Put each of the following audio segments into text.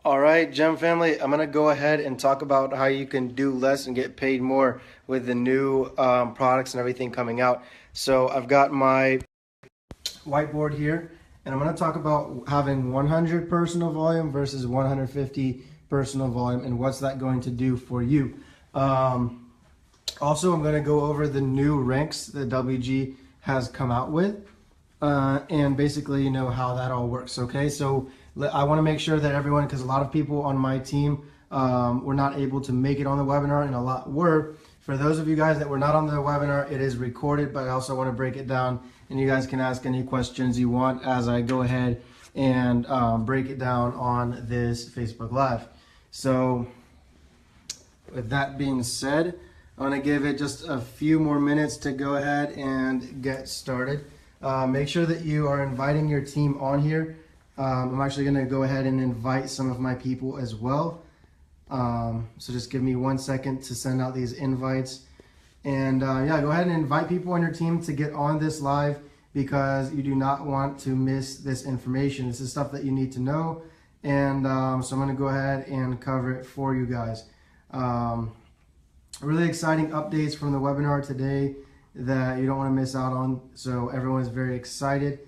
All right, Gem family, I'm going to go ahead and talk about how you can do less and get paid more with the new products and everything coming out. So I've got my whiteboard here, and I'm going to talk about having 100 personal volume versus 150 personal volume and what's that going to do for you. Also, I'm going to go over the new ranks that WG has come out with and basically, how that all works. Okay, so I want to make sure that everyone, because a lot of people on my team were not able to make it on the webinar, and a lot were. For those of you guys that were not on the webinar, it is recorded, but I also want to break it down, and you guys can ask any questions you want as I go ahead and break it down on this Facebook Live. So with that being said, I'm going to give it just a few more minutes to go ahead and get started. Make sure that you are inviting your team on here. I'm actually going to go ahead and invite some of my people as well. So just give me 1 second to send out these invites. And yeah, go ahead and invite people on your team to get on this live, because you do not want to miss this information. This is stuff that you need to know. And so I'm going to go ahead and cover it for you guys. Really exciting updates from the webinar today that you don't want to miss out on. So everyone is very excited.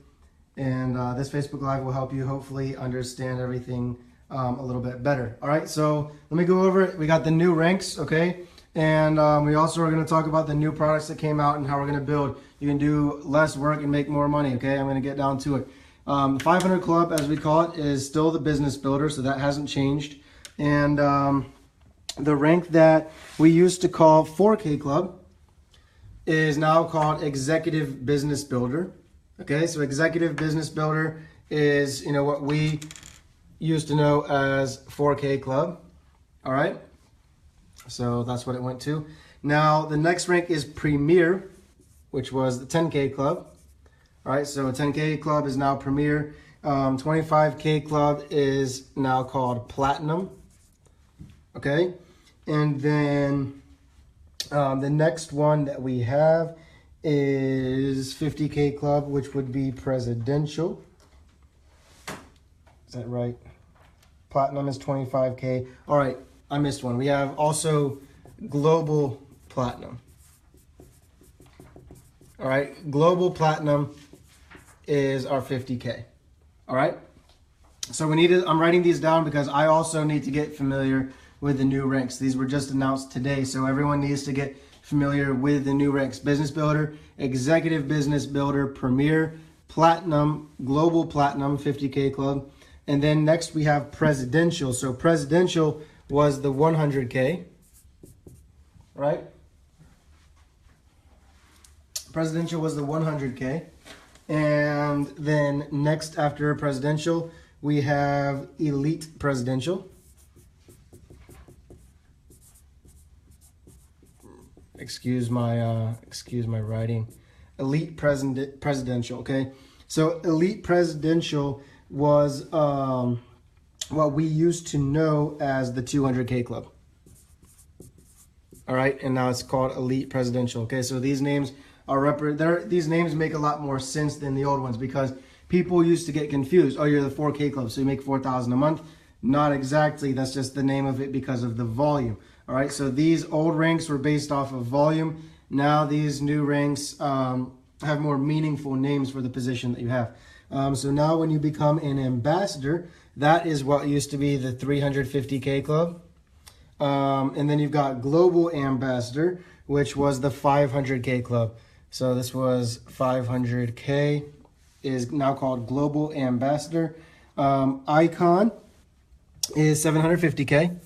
And this Facebook Live will help you hopefully understand everything a little bit better. All right, so let me go over it. We got the new ranks, okay? And we also are going to talk about the new products that came out and how we're going to build. You can do less work and make more money, okay? I'm going to get down to it. The 500 Club, as we call it, is still the business builder, so that hasn't changed. And the rank that we used to call 4K Club is now called Executive Business Builder. Okay, so Executive Business Builder is, what we used to know as 4K Club. All right, so that's what it went to. Now, the next rank is Premier, which was the 10K Club. All right, so 10K Club is now Premier. 25K Club is now called Platinum. Okay, and then the next one that we have is 50K Club, which would be Presidential. Is that right? Platinum is 25K. All right, I missed one. We have also Global Platinum. All right, Global Platinum is our 50K. All right, so I'm writing these down because I also need to get familiar with the new ranks. These were just announced today, so everyone needs to get familiar with the new ranks: Business Builder, Executive Business Builder, Premier, Platinum, Global Platinum, 50K Club. And then next we have Presidential. So Presidential was the 100K, right? Presidential was the 100K. And then next after Presidential, we have Elite Presidential. Excuse my writing. Elite Presidential, okay? So Elite Presidential was what we used to know as the 200K Club. All right, and now it's called Elite Presidential, okay? So these names these names make a lot more sense than the old ones, because people used to get confused. Oh, you're the 4K Club, so you make $4,000 a month. Not exactly, that's just the name of it because of the volume. All right, so these old ranks were based off of volume. Now these new ranks have more meaningful names for the position that you have. So now when you become an ambassador, that is what used to be the 350K Club. And then you've got Global Ambassador, which was the 500K Club. So this was 500K, is now called Global Ambassador. Icon is 750K.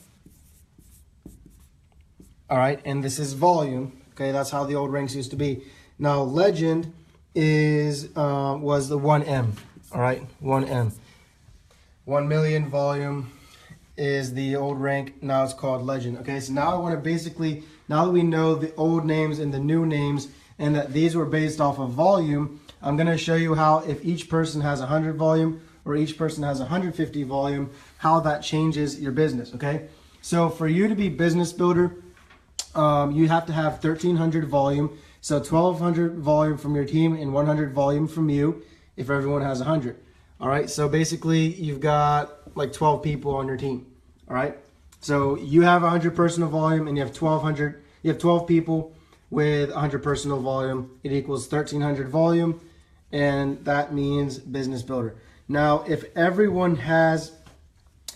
All right, and this is volume. Okay, that's how the old ranks used to be. Now Legend was the 1M. All right, 1M. 1 million volume is the old rank. Now it's called Legend. Okay, so now I want to basically, now that we know the old names and the new names, and that these were based off of volume, I'm going to show you how, if each person has 100 volume or each person has 150 volume, how that changes your business. Okay, so for you to be business builder, you have to have 1,300 volume. So 1,200 volume from your team and 100 volume from you if everyone has 100. All right, so basically you've got like 12 people on your team. All right. So you have 100 personal volume and you have 12 people with 100 personal volume. It equals 1300 volume, and that means business builder. Now, if everyone has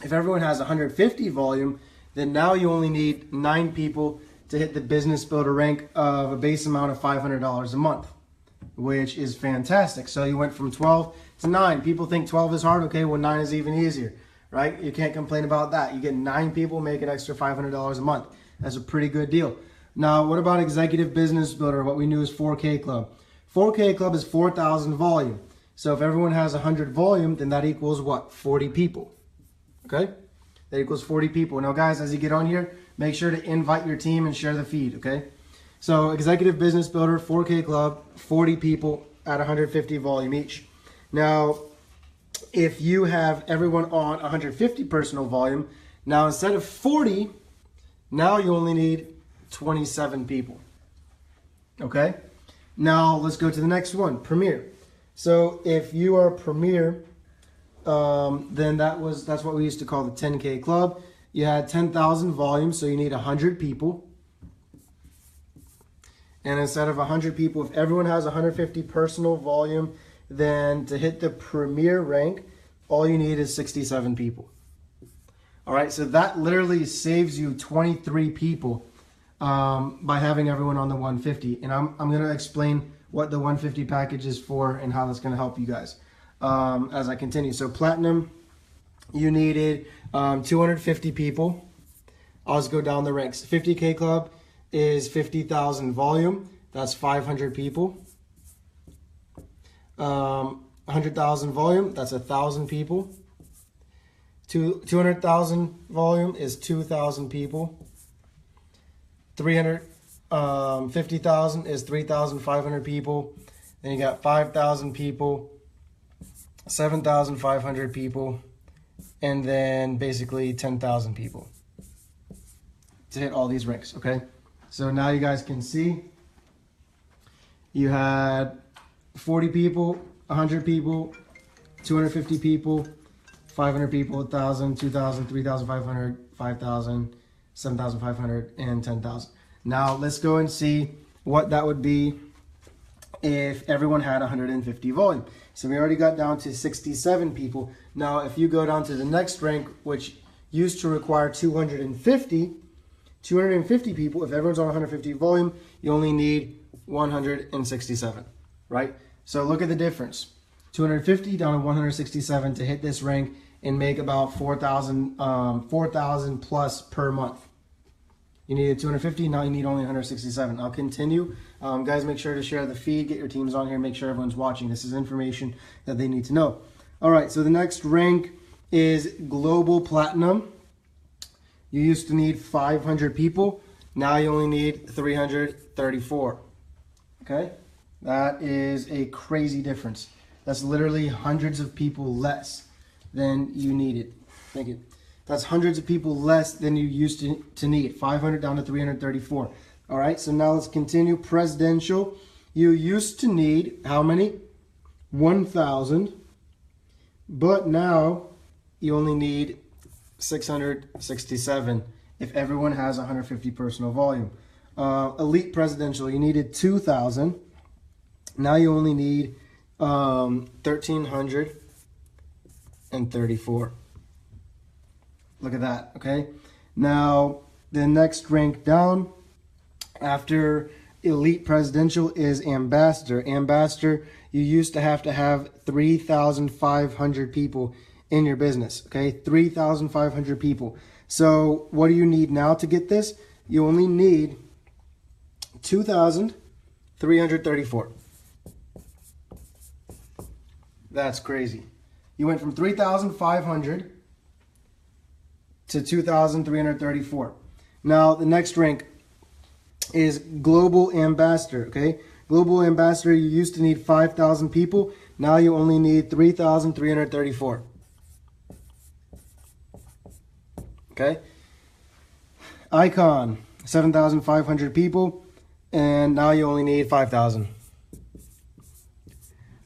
150 volume, then now you only need 9 people to hit the business builder rank of a base amount of $500 a month, which is fantastic. So you went from 12 to 9. People think 12 is hard. Okay, well, 9 is even easier, right? You can't complain about that. You get 9 people, make an extra $500 a month. That's a pretty good deal. Now, what about executive business builder? What we knew is 4K Club. 4K Club is 4,000 volume. So if everyone has 100 volume, then that equals what? 40 people. Okay? That equals 40 people. Now, guys, as you get on here, make sure to invite your team and share the feed, okay? So executive business builder, 4K Club, 40 people at 150 volume each. Now, if you have everyone on 150 personal volume, now instead of 40, now you only need 27 people. Okay? Now let's go to the next one, Premier. So if you are Premier, then that's what we used to call the 10K Club. You had 10,000 volume, so you need 100 people. And instead of 100 people, if everyone has 150 personal volume, then to hit the Premier rank, all you need is 67 people. All right, so that literally saves you 23 people by having everyone on the 150. And I'm going to explain what the 150 package is for and how that's going to help you guys as I continue. So Platinum, you needed 250 people. I'll just go down the ranks. 50K Club is 50,000 volume. That's 500 people. 100,000 volume, that's 1,000 people. 200,000 volume is 2,000 people. 350,000 is 3,500 people. Then you got 5,000 people, 7,500 people, and then basically 10,000 people to hit all these ranks, okay? So now you guys can see you had 40 people, 100 people, 250 people, 500 people, 1,000, 2,000, 3,500, 5,000, 7,500, and 10,000. Now let's go and see what that would be if everyone had 150 volume. So we already got down to 67 people. Now if you go down to the next rank, which used to require 250 people, if everyone's on 150 volume, you only need 167, right? So look at the difference. 250 down to 167 to hit this rank and make about 4,000 plus per month. You needed 250, now you need only 167. I'll continue. Guys, make sure to share the feed, get your teams on here, make sure everyone's watching. This is information that they need to know. All right, so the next rank is Global Platinum. You used to need 500 people. Now you only need 334. Okay? That is a crazy difference. That's literally hundreds of people less than you needed. Thank you. That's hundreds of people less than you used to need. 500 down to 334. All right, so now let's continue. Presidential. You used to need how many? 1,000. But now you only need 667 if everyone has 150 personal volume. Elite Presidential, you needed 2,000. Now you only need 1,334. Look at that, okay? Now, the next rank down after Elite Presidential is Ambassador. Ambassador, you used to have 3,500 people in your business, okay? 3,500 people. So what do you need now to get this? You only need 2,334. That's crazy. You went from 3,500 to 2,334. Now, the next rank is Global Ambassador, okay? Global Ambassador, you used to need 5,000 people. Now you only need 3,334. Okay? Icon, 7,500 people. And now you only need 5,000.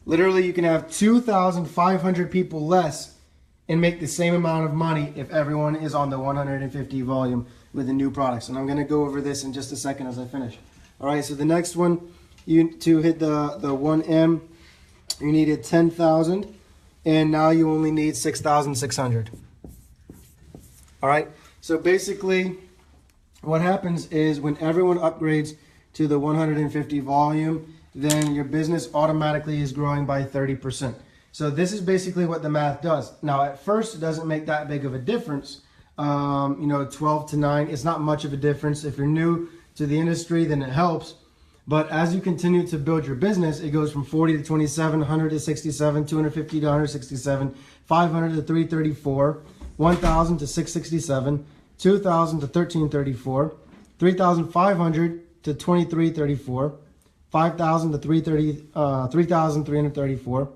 Literally, you can have 2,500 people less and make the same amount of money if everyone is on the 150 volume with the new products. And I'm going to go over this in just a second as I finish. All right, so the next one, to hit the 1M, you needed 10,000, and now you only need 6,600. All right, so basically what happens is when everyone upgrades to the 150 volume, then your business automatically is growing by 30%. So this is basically what the math does. Now, at first, it doesn't make that big of a difference. 12 to 9, it's not much of a difference. If you're new to the industry, then it helps. But as you continue to build your business, it goes from 40 to 27, 100 to 67, 250 to 167, 500 to 334, 1,000 to 667, 2,000 to 1334, 3,500 to 2334, 5,000 to 3,334,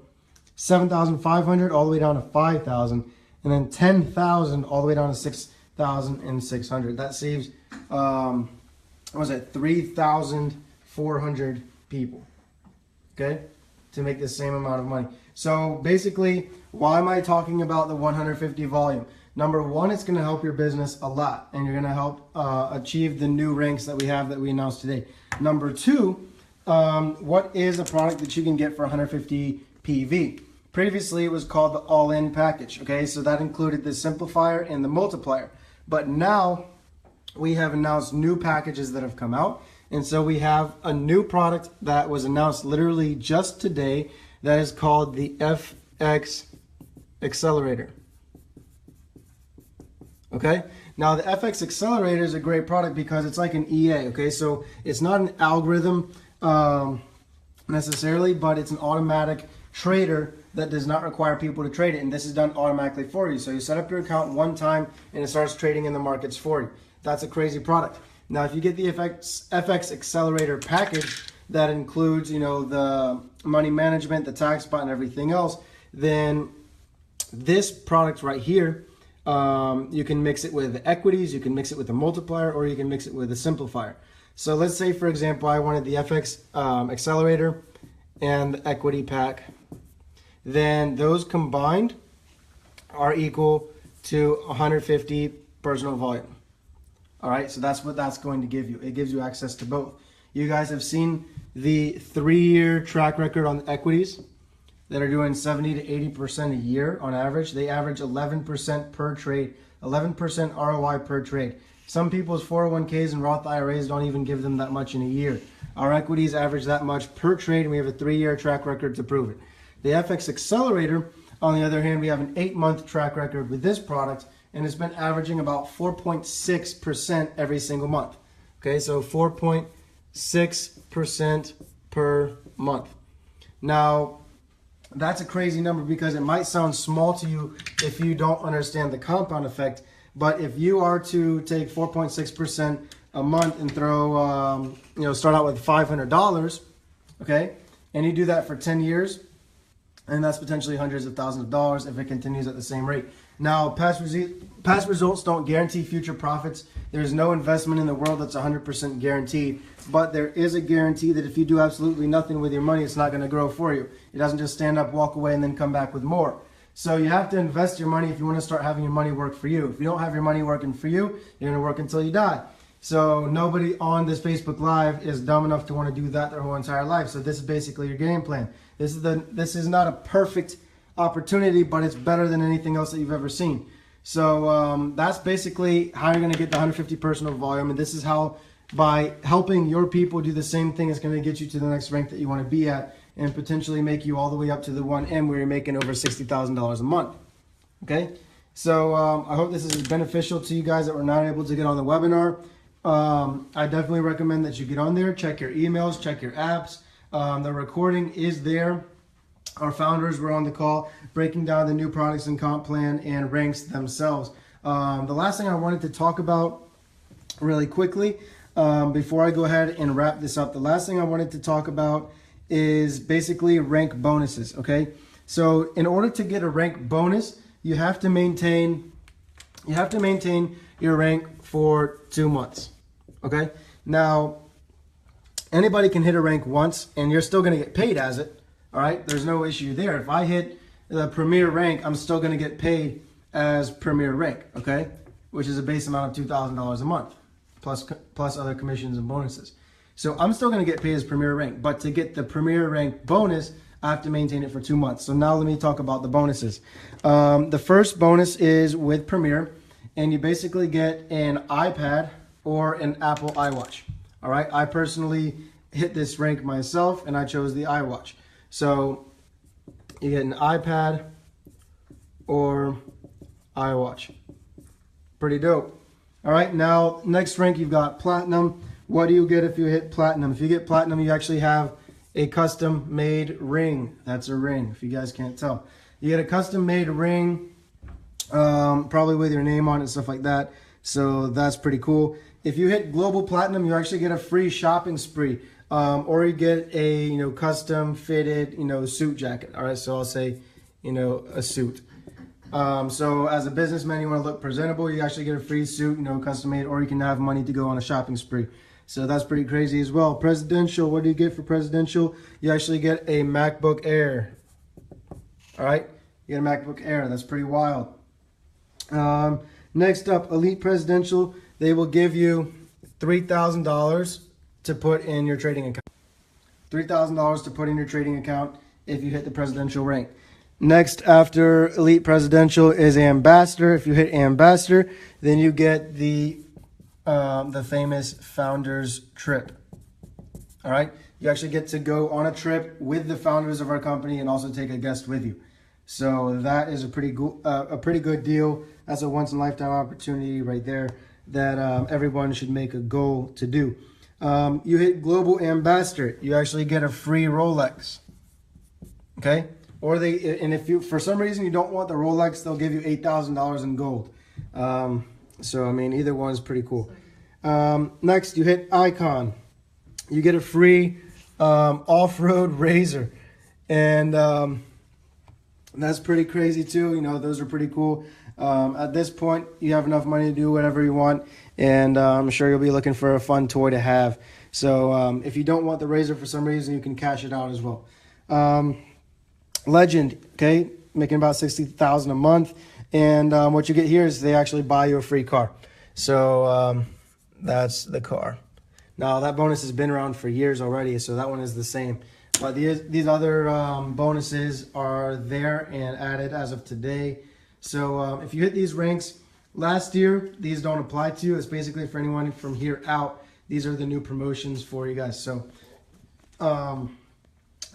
7,500 all the way down to 5,000, and then 10,000 all the way down to 6,600. That saves, 3,400 people, okay, to make the same amount of money. So basically, why am I talking about the 150 volume? Number one, it's going to help your business a lot, and you're going to help achieve the new ranks that we announced today. Number two, what is a product that you can get for 150 PV? Previously, it was called the all-in package, okay? So that included the simplifier and the multiplier. But now, we have announced new packages that have come out. And so we have a new product that was announced literally just today that is called the FX Accelerator. Okay? Now, the FX Accelerator is a great product because it's like an EA, okay? So it's not an algorithm necessarily, but it's an automatic trader that does not require people to trade it, and this is done automatically for you. So you set up your account one time and it starts trading in the markets for you. That's a crazy product. Now, if you get the FX Accelerator package that includes, the money management, the tax bot, and everything else, then this product right here, you can mix it with the equities, you can mix it with the multiplier, or you can mix it with the simplifier. So let's say, for example, I wanted the FX Accelerator and the equity pack. Then those combined are equal to 150 personal volume. All right, so that's what that's going to give you. It gives you access to both. You guys have seen the 3-year track record on the equities that are doing 70 to 80% a year on average. They average 11% per trade, 11% ROI per trade. Some people's 401ks and Roth IRAs don't even give them that much in a year. Our equities average that much per trade, and we have a 3-year track record to prove it. The FX Accelerator, on the other hand, we have an 8-month track record with this product, and it's been averaging about 4.6% every single month. Okay, so 4.6% per month. Now, that's a crazy number because it might sound small to you if you don't understand the compound effect, but if you are to take 4.6% a month and throw, start out with $500, okay, and you do that for 10 years, and that's potentially hundreds of thousands of dollars if it continues at the same rate. Now, past results don't guarantee future profits. There's no investment in the world that's 100% guaranteed, but there is a guarantee that if you do absolutely nothing with your money, it's not going to grow for you. It doesn't just stand up, walk away, and then come back with more. So you have to invest your money if you want to start having your money work for you. If you don't have your money working for you, you're going to work until you die. So nobody on this Facebook Live is dumb enough to want to do that their whole entire life. So this is basically your game plan. This is not a perfect opportunity, but it's better than anything else that you've ever seen. So that's basically how you're going to get the 150 personal volume, and this is how, by helping your people do the same thing, is going to get you to the next rank that you want to be at, and potentially make you all the way up to the 1M where you're making over $60,000 a month. Okay, so I hope this is beneficial to you guys that were not able to get on the webinar. I definitely recommend that you get on there, check your emails, check your apps. The recording is there. Our founders were on the call breaking down the new products and comp plan and ranks themselves. The last thing I wanted to talk about really quickly before I go ahead and wrap this up, the last thing I wanted to talk about is basically rank bonuses, okay? So in order to get a rank bonus, you have to maintain your rank for 2 months, okay? Now, anybody can hit a rank once and you're still gonna get paid as it. All right, there's no issue there. If I hit the premier rank, I'm still going to get paid as Premier Rank, okay? Which is a base amount of $2,000 a month, plus other commissions and bonuses. So I'm still gonna get paid as Premier Rank, but to get the Premier Rank bonus, I have to maintain it for 2 months. So now let me talk about the bonuses. The first bonus is with Premier, and you basically get an iPad or an Apple iWatch. All right, I personally hit this rank myself, and I chose the iWatch. So you get an iPad or iWatch. Pretty dope. All right, now next rank you've got Platinum. What do you get if you hit Platinum? If you get Platinum, you actually have a custom made ring. That's a ring, if you guys can't tell. You get a custom made ring, probably with your name on it and stuff like that. So that's pretty cool. If you hit Global Platinum, you actually get a free shopping spree, or you get a custom fitted suit jacket. All right, so I'll say a suit. So as a businessman, you want to look presentable. You actually get a free suit, custom made, or you can have money to go on a shopping spree. So that's pretty crazy as well. Presidential, what do you get for presidential? You actually get a MacBook Air. All right, you get a MacBook Air. That's pretty wild. Next up, Elite Presidential. They will give you $3,000 to put in your trading account. $3,000 to put in your trading account if you hit the presidential rank. Next, after Elite Presidential, is Ambassador. If you hit Ambassador, then you get the famous Founders Trip. All right, you actually get to go on a trip with the founders of our company and also take a guest with you. So that is a pretty good deal. That's a once in a lifetime opportunity right there that everyone should make a goal to do. You hit Global Ambassador, you actually get a free Rolex. Okay, or if you for some reason you don't want the Rolex, they'll give you $8,000 in gold. So I mean, either one is pretty cool. Next, you hit Icon, you get a free off-road Razor, and that's pretty crazy too. Those are pretty cool. At this point, you have enough money to do whatever you want, and I'm sure you'll be looking for a fun toy to have. So if you don't want the Razor for some reason, you can cash it out as well. Legend, okay, making about $60,000 a month, and what you get here is they actually buy you a free car. So that's the car. Now that bonus has been around for years already, so that one is the same. But these other bonuses are there and added as of today. So if you hit these ranks, last year, these don't apply to you. It's basically for anyone from here out. These are the new promotions for you guys. So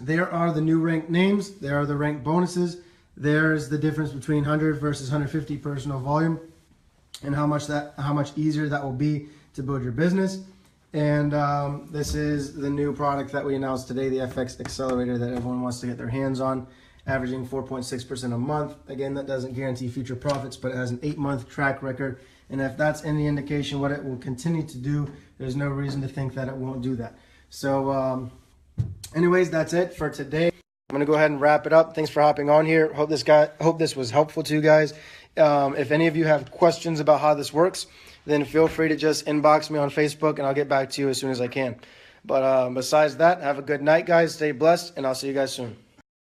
there are the new rank names. There are the rank bonuses. There's the difference between 100 versus 150 personal volume and how much easier that will be to build your business. And this is the new product that we announced today, the FX Accelerator, that everyone wants to get their hands on, averaging 4.6% a month. Again, that doesn't guarantee future profits, but it has an 8-month track record. And if that's any indication what it will continue to do, there's no reason to think that it won't do that. So anyways, that's it for today. I'm going to go ahead and wrap it up. Thanks for hopping on here. Hope this was helpful to you guys. If any of you have questions about how this works, then feel free to just inbox me on Facebook and I'll get back to you as soon as I can. But besides that, have a good night, guys. Stay blessed, and I'll see you guys soon.